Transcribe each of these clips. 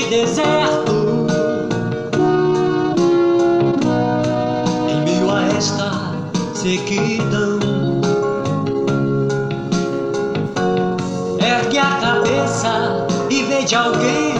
deserto, em meio a esta sequidão, ergue a cabeça e vê de alguém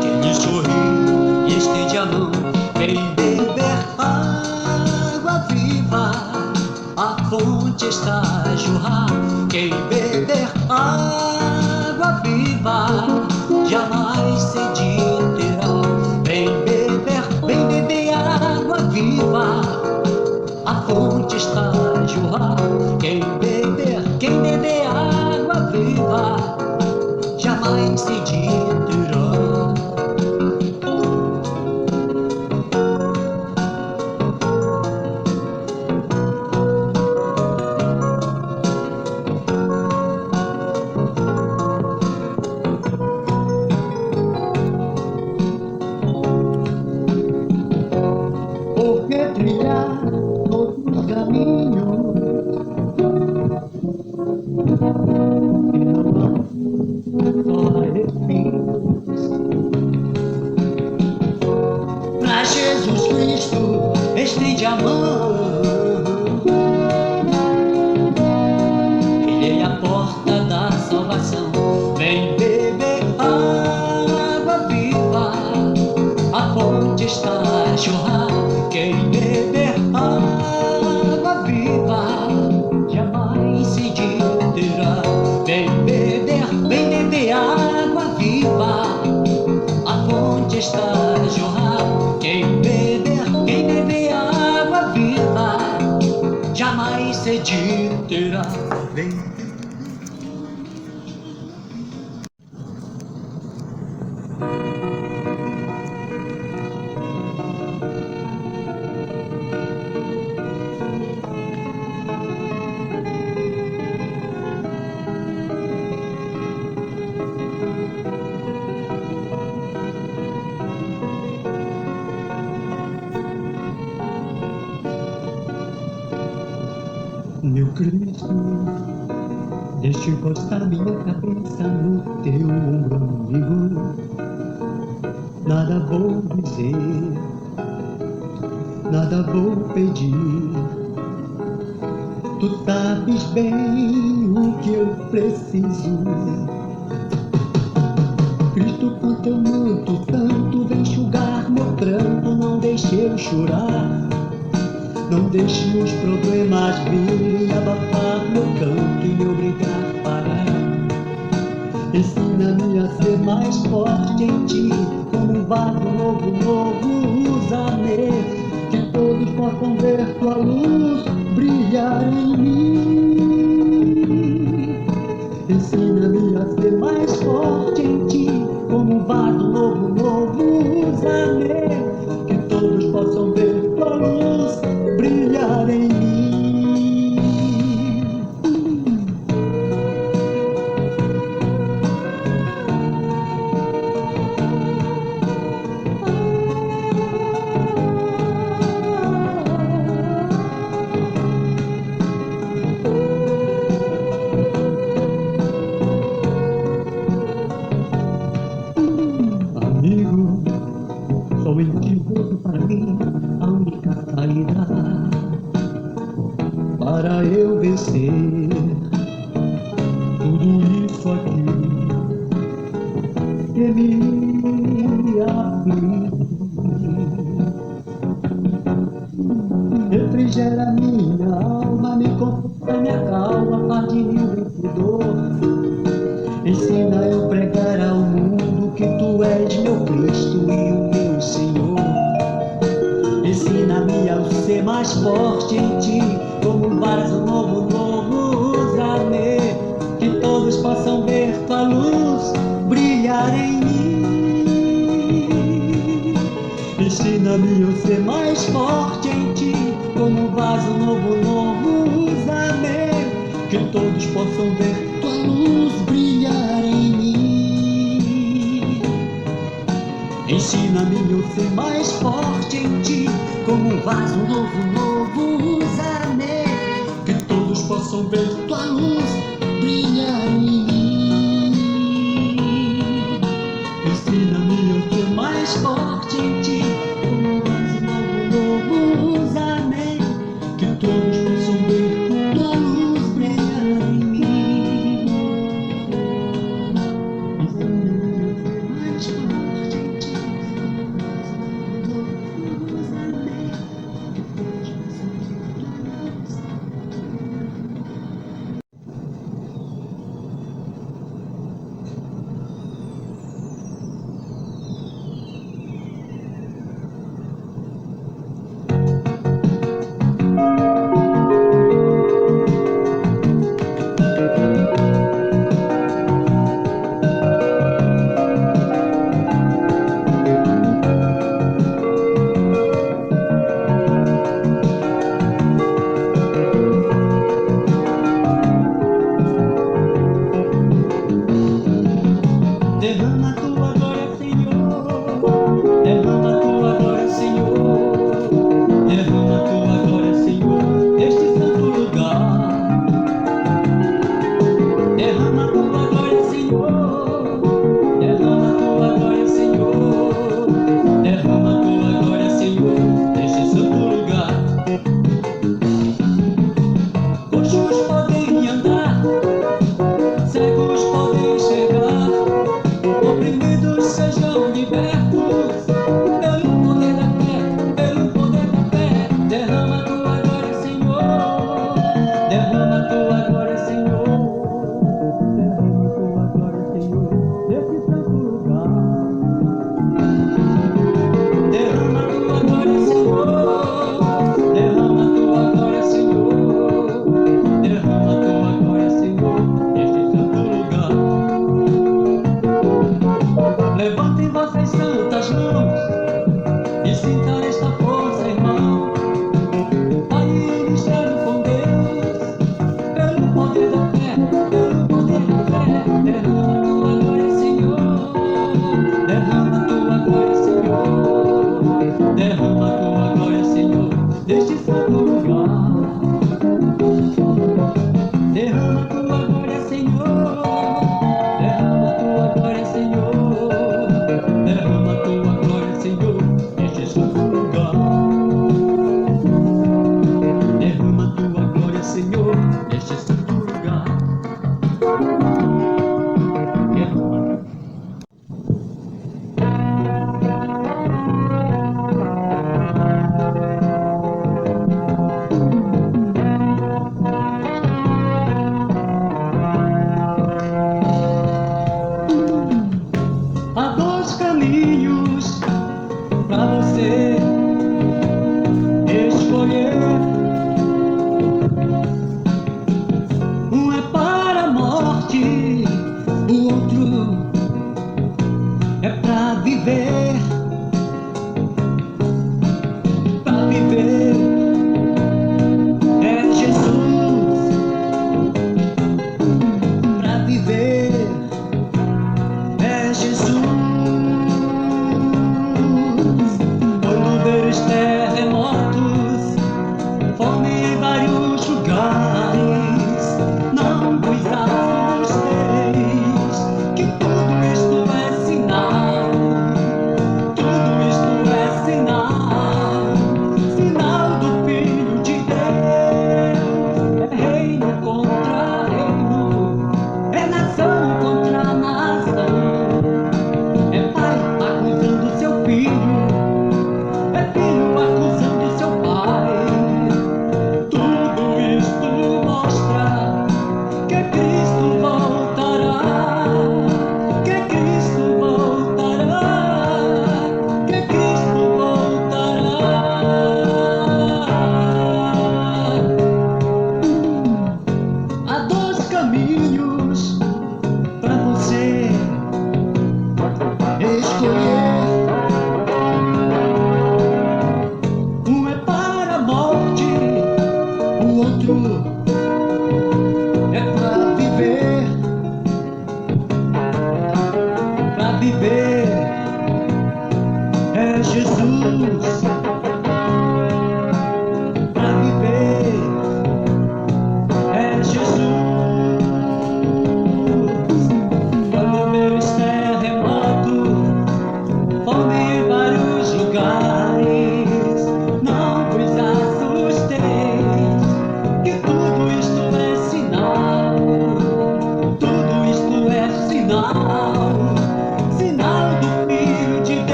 que lhe sorri e estende a mão. Vem beber água viva, a fonte está a jorrar. Quem beber água viva jamais sede terá. Vem beber água viva, a fonte está a jorrar. Quem beber água viva jamais sede terá. Pra Jesus Cristo estende a mão, Ele é a porta da salvação. Vem beber água viva, a fonte está a jorrar. Quem beber água viva jamais sede terá. Vem beber água viva, a fonte está a jorrar. Quem beber água viva jamais sede terá. Vem. Meu Cristo, deixa eu encostar minha cabeça no teu ombro, amigo. Nada vou dizer, nada vou pedir. Tu sabes bem o que eu preciso. Cristo, com teu manto santo, vem enxugar meu pranto, não deixe eu chorar. Não deixe os problemas virem abafar meu canto e me obrigar a parar. Ensina-me a ser mais forte em ti, como um vaso novo, usa-me, que todos possam ver tua luz brilhar em mim. Ensina-me a ser mais forte em ti, como um vaso novo, usa-me, que todos possam ver tua luz brilhar em mim. Amigo, só em ti vejo para mim a única saída para eu vencer tudo isso aqui que me aflige. Refrigera minha alma, me conforta, me acalma, faz de mim um vencedor. Ensina eu pregar ao mundo que tu és meu Cristo e o meu Senhor. Ensina-me a ser mais forte em ti, como um vaso novo, usa-me, que todos possam ver tua luz brilhar em mim. Ensina-me a ser mais forte em ti, como um vaso novo, usa-me, que todos possam ver tua luz brilhar em mim. Ensina-me a ser mais forte em ti, como um vaso novo, usa-me, que todos possam ver tua luz brilhar em mim. forte em ti, como és novo, luz, amém. Que todos possam ver tua luz brilhar em mim. Mais forte em ti, como és novo, luz, amém. Que todos possam ver tua luz.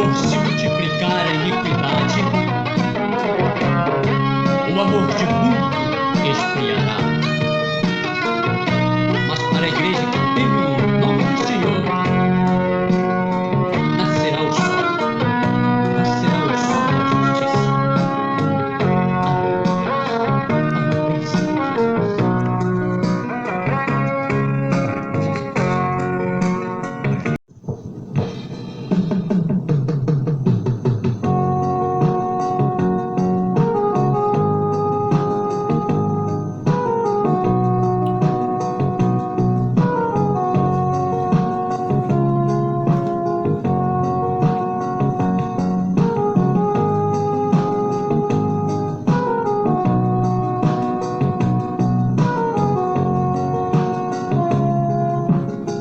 por se multiplicar a iniquidade, o amor de muito esfriará. Mas para a igreja que teme o nome do Senhor, nascerá o sol da justiça.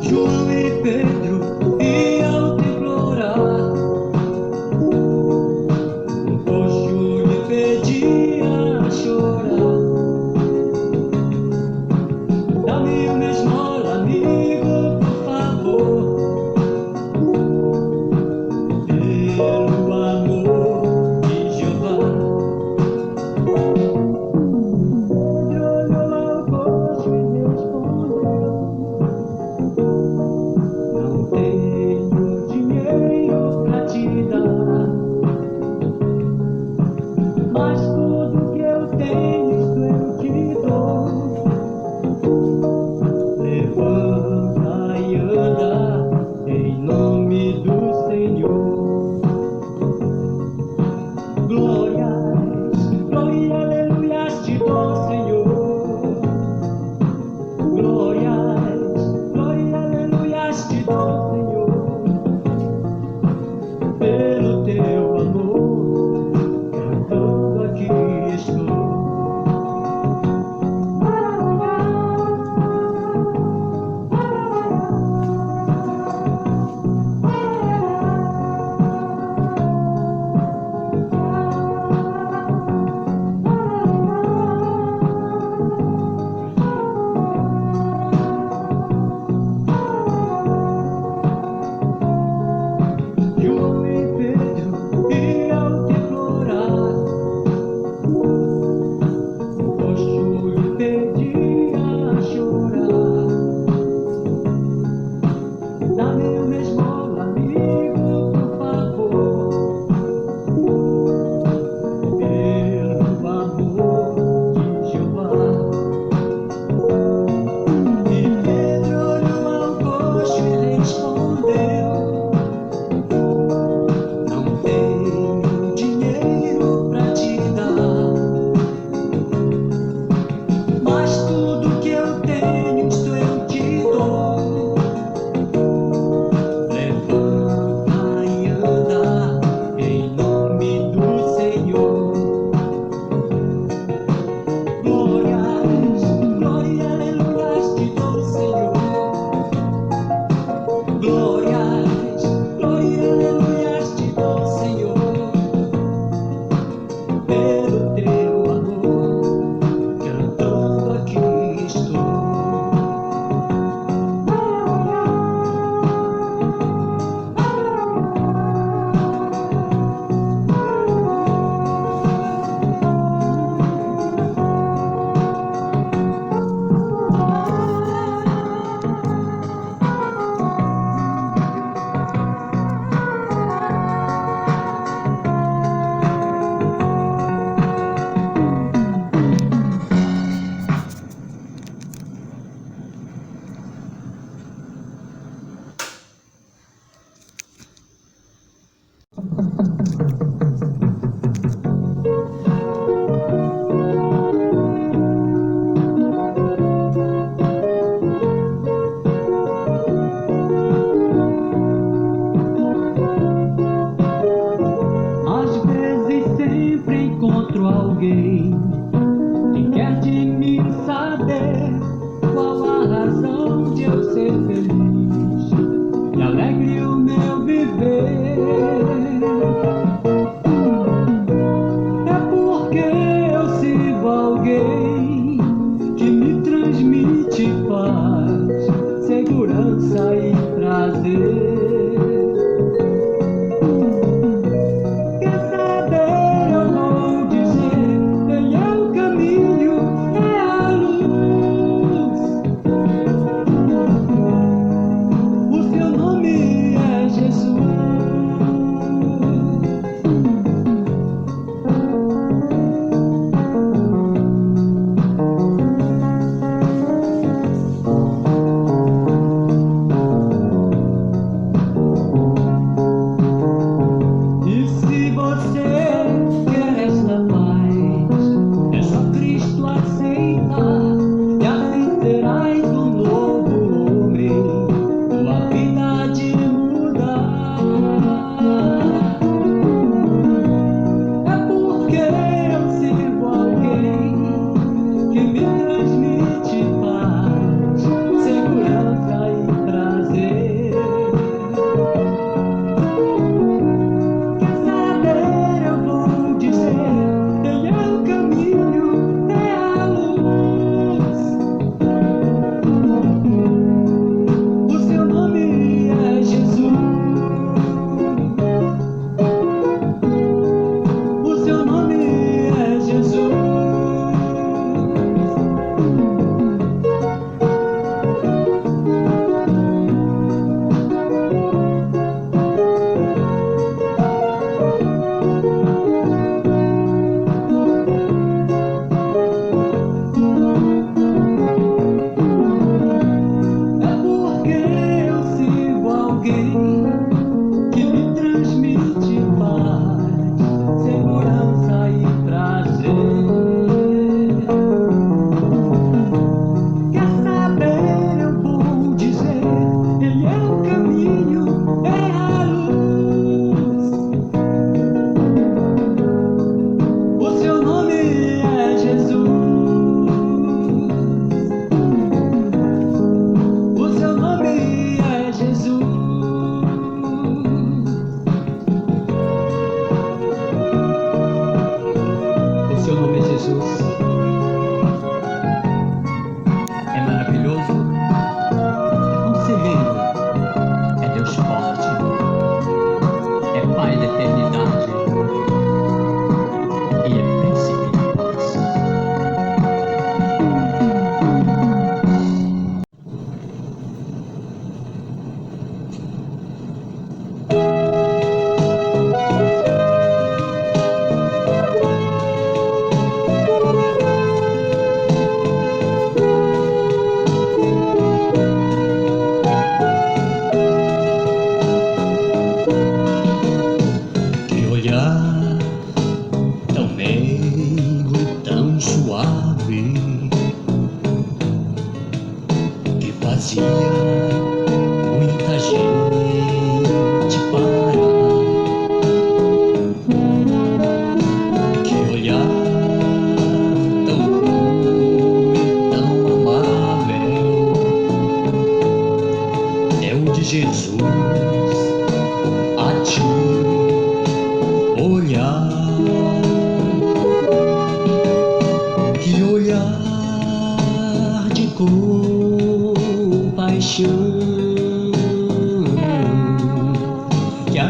João e Pedro iam ao templo orar. Um coxo lhe pedia a chorar. Dá-me uma esmola, amigo, por favor, pelo amor de Jeová. Pedro olhou ao coxo e respondeu: não tenho dinheiro pra te dar, mas tudo que eu tenho isto eu te dou. Levanta e anda em nome do Senhor. Glórias, glória, aleluias te dou, Senhor. Glórias, glória, aleluias te dou, Senhor. Pelo teu amor, cantando aqui estou. João e Pedro iam ao templo orar. O coxo lhe pedia a chorar. Dá-me uma esmola, amigo, por favor, pelo amor de Jeová. E Pedro olhou ao coxo e respondeu: não tenho dinheiro pra te dar, mas tudo que eu tenho isto eu te dou. Levanta e anda em nome do Senhor. Glórias, glória, aleluias te dou, Senhor. Glórias, glória, aleluias te dou, Senhor. Pelo teu amor, cantando aqui estou. Às vezes sempre encontro alguém que quer de mim saber qual a razão de eu ser feliz e alegre o meu viver.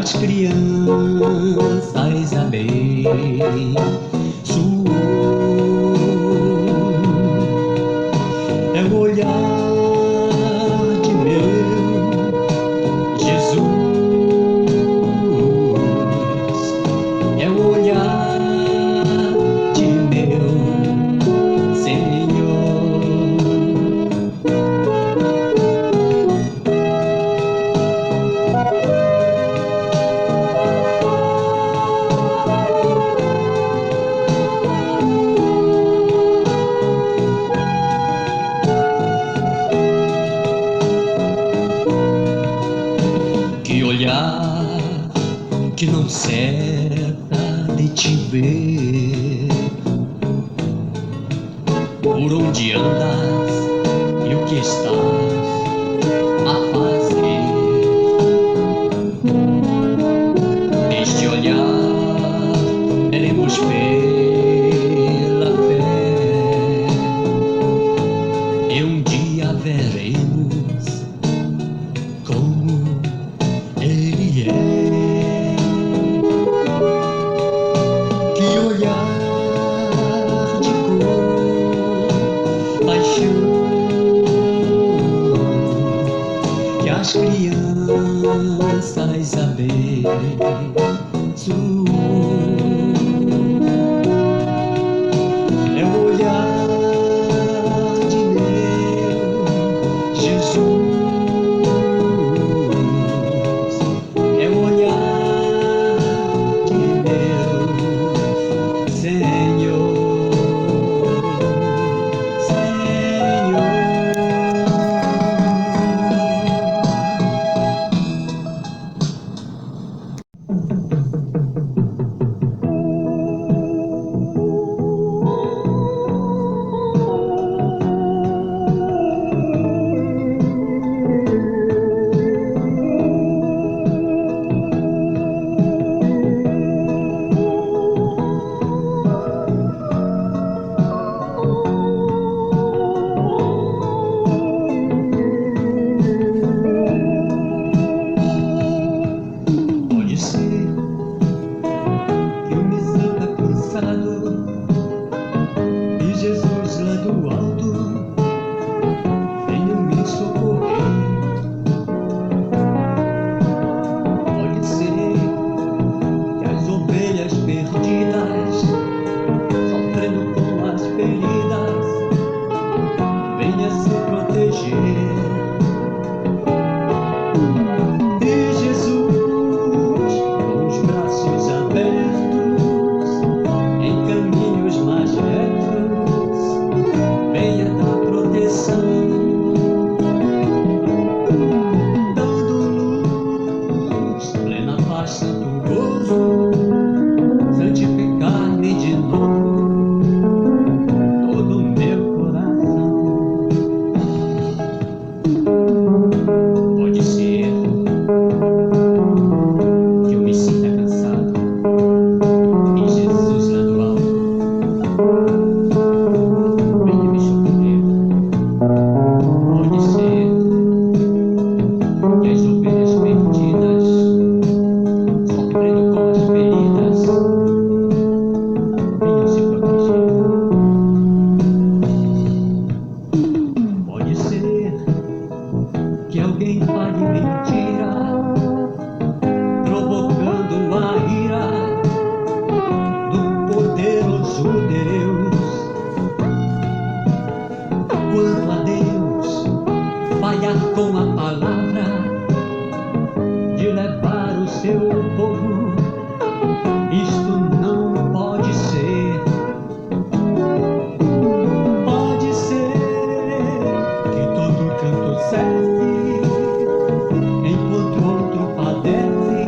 as crianças abençoou. É o olhar de meu Jesus, é o olhar de meu Senhor. Que olhar que não cessa de te ver, por onde andas e o que estás a fazer. Este olhar veremos pela fé, e um dia veremos como Ele é. Que olhar de compaixão que as crianças abençoou. É o olhar de meu Jesus, é o olhar de meu Senhor, Senhor. Pode ser que eu me sinta cansado e Jesus lá do alto venha me socorrer. Pode ser que as ovelhas perdidas, sofrendo com as feridas, venha se proteger. E Jesus, com os braços abertos, em caminhos mais retos, venha dar proteção, dando luz, plena paz, santo gozo, santificar-me de novo todo o meu coração. Pode ser que eu me sinta cansado e Jesus lá do alto venha me socorrer. Pode ser que as ovelhas perdidas, sofrendo com as feridas, venham se proteger. Pode ser que alguém fale mentira, provocando a ira do poderoso Deus. Quanto a Deus, falhar com a palavra de levar o seu povo, isto não pode ser. Pode ser que todo canto cesse enquanto outro padece,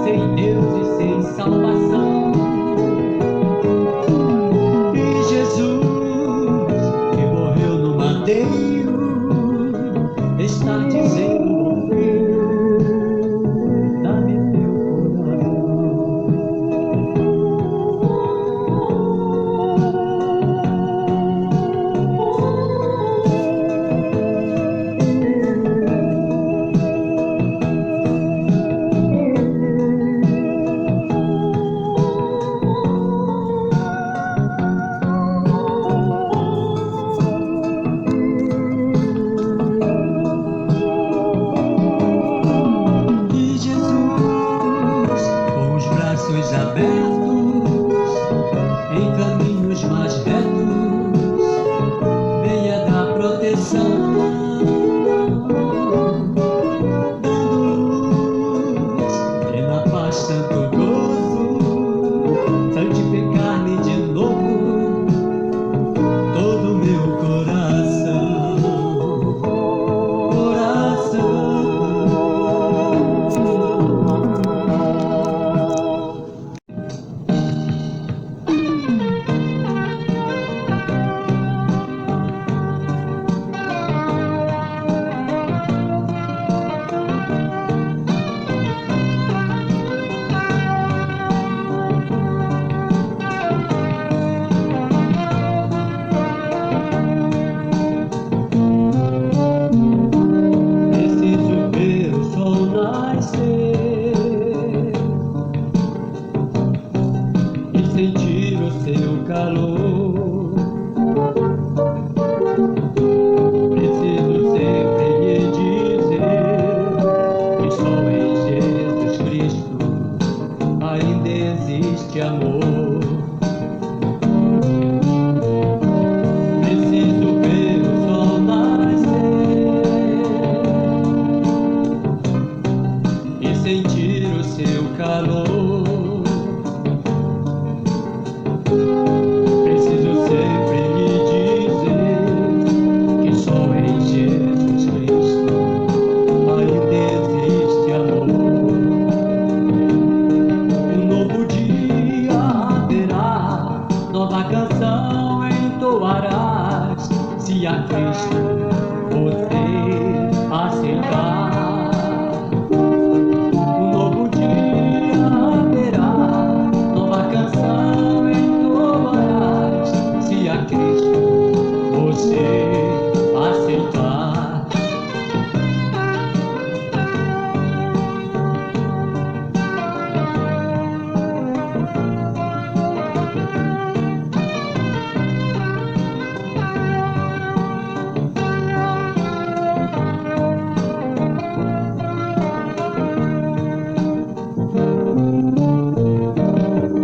sem Deus e sem salvação. E Jesus, que morreu no madeiro, está dizendo: meu filho, dá-me teu nascer e sentir o seu calor. Preciso sempre lhe dizer que só em Jesus Cristo ainda existe amor. Preciso ver o sol nascer e sentir o seu calor. Preciso sempre lhe dizer que só em Jesus Cristo ainda existe amor. Um novo dia haverá, nova canção entoarás, se a Cristo você aceitar. Um novo dia haverá, nova canção entoarás, se a Cristo você aceitar.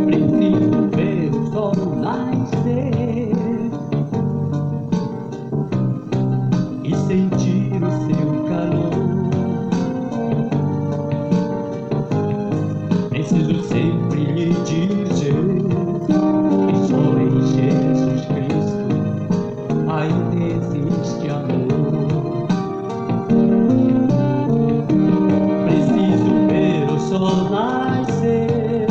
Preciso ver o sol nascer e sentir o seu calor. Preciso sempre lhe dizer que só em Jesus Cristo ainda existe amor. Preciso ver o sol nascer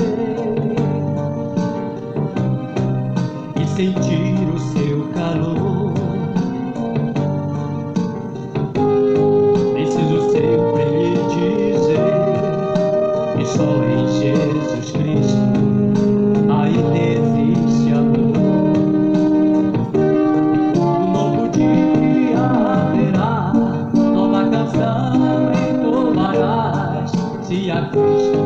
e sentir o seu calor. Preciso sempre lhe dizer que só em Jesus Cristo ainda existe amor. Um novo dia haverá, nova canção entoarás, se a Cristo